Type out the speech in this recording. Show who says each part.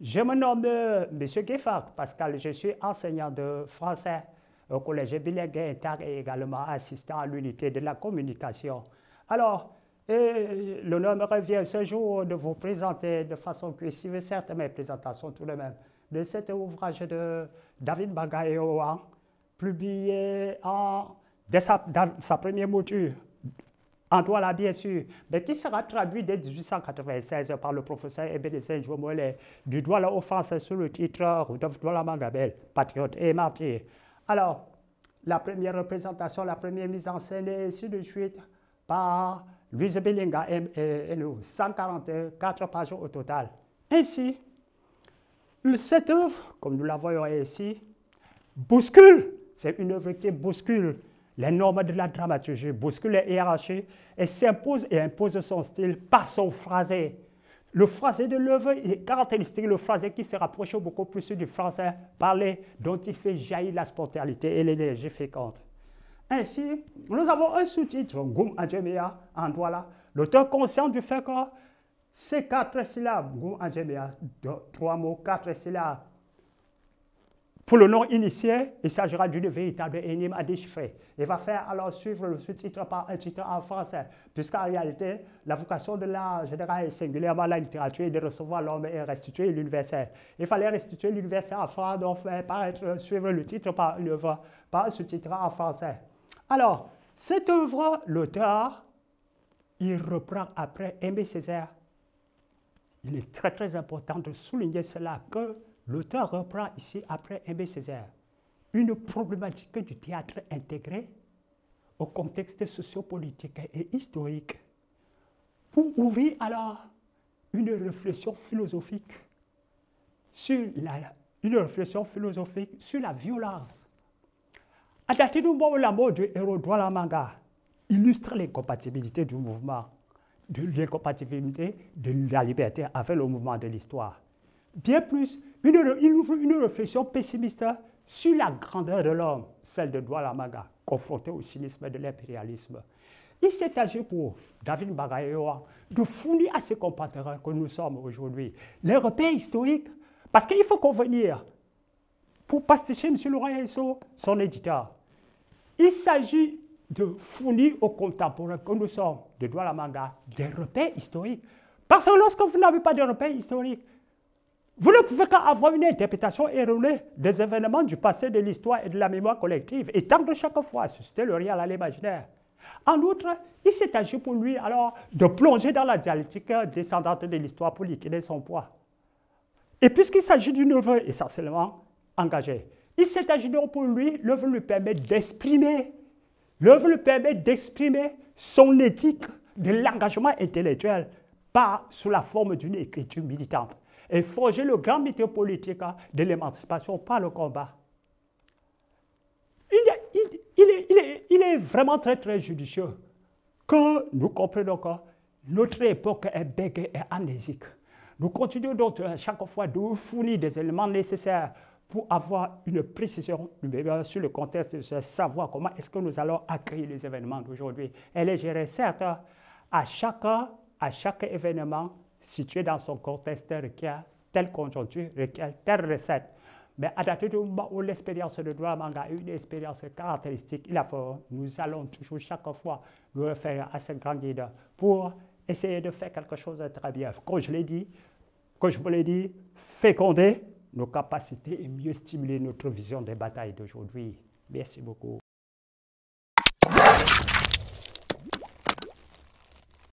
Speaker 1: Je me nomme M. Gueffard Pascal, je suis enseignant de français au collège bilingue inter et également assistant à l'unité de la communication. Alors, l'honneur me revient ce jour de vous présenter de façon cursive, certes mes présentations tout de même, de cet ouvrage de David Bagayoan, publié dans sa première mouture, en Douala bien sûr, mais qui sera traduit dès 1896 par le professeur Ebenezer Njomole du Douala au français sous le titre Rudolf Douala Mangabel, patriote et martyr. Alors, la première représentation, la première mise en scène est ainsi de suite par Louise Belinga et nous, 144 pages au total. Ainsi, cette œuvre, comme nous la voyons ici, bouscule, c'est une œuvre qui bouscule les normes de la dramaturgie, bouscule les hiérarchies et s'impose et impose son style par son phrasé. Le phrasé de l'œuvre est caractéristique, le phrasé qui se rapproche beaucoup plus du français parlé, dont il fait jaillir la spontanéité et l'énergie féconde. Ainsi, nous avons un sous-titre, Goum Adjemea, en Douala, l'auteur conscient du fait que ces 4 syllabes, Goum Adjemea, 3 mots, 4 syllabes, pour le nom initié, il s'agira d'une véritable énigme à déchiffrer. Il va faire alors suivre le sous-titre par un titre en français, puisqu'en réalité, la vocation de l'art général et singulièrement la littérature est de recevoir l'homme et restituer l'universel. Il fallait restituer l'universel en français, donc suivre le titre par un sous-titre en français. Alors, cette œuvre, l'auteur, il reprend après Aimé Césaire. Il est très très important de souligner cela, que l'auteur reprend ici, après Aimé Césaire, une problématique du théâtre intégré au contexte sociopolitique et historique pour ouvrir alors une réflexion philosophique sur la violence. À dater du moment où la mort du héros Douala Manga illustre l'incompatibilité du mouvement, de l'incompatibilité de la liberté avec le mouvement de l'histoire. Bien plus, il ouvre une réflexion pessimiste sur la grandeur de l'homme, celle de Douala Manga, confrontée au cynisme de l'impérialisme. Il s'est agi pour David Bagayoan de fournir à ses compatriotes que nous sommes aujourd'hui les repères historiques, parce qu'il faut convenir, pour pasticher M. Laurent Hesso, son éditeur, il s'agit de fournir aux contemporains que nous sommes de Douala Manga des repères historiques. Parce que lorsque vous n'avez pas de repères historiques, vous ne pouvez qu'avoir une interprétation erronée des événements du passé, de l'histoire et de la mémoire collective, et tendre chaque fois à susciter le réel à l'imaginaire. En outre, il s'est agi pour lui alors de plonger dans la dialectique descendante de l'histoire pour liquider son poids. Et puisqu'il s'agit d'une œuvre essentiellement engagée, il s'est agi donc pour lui, l'œuvre lui permet d'exprimer son éthique de l'engagement intellectuel sous la forme d'une écriture militante et forger le grand mythe politique de l'émancipation par le combat. Il est vraiment très très judicieux que nous comprenons que notre époque est bègue et amnésique. Nous continuons donc à chaque fois de vous fournir des éléments nécessaires pour avoir une précision sur le contexte, de savoir comment est-ce que nous allons accueillir les événements d'aujourd'hui. Elle est gérée certes à chaque événement situé dans son contexte requiert telle conjoncture, requiert telle recette. Mais à dater du moment où l'expérience de Douala Manga est une expérience caractéristique, nous allons toujours chaque fois nous référer à ce grand guide pour essayer de faire quelque chose de très bien. Comme je vous l'ai dit, féconder nos capacités et mieux stimuler notre vision des batailles d'aujourd'hui. Merci beaucoup.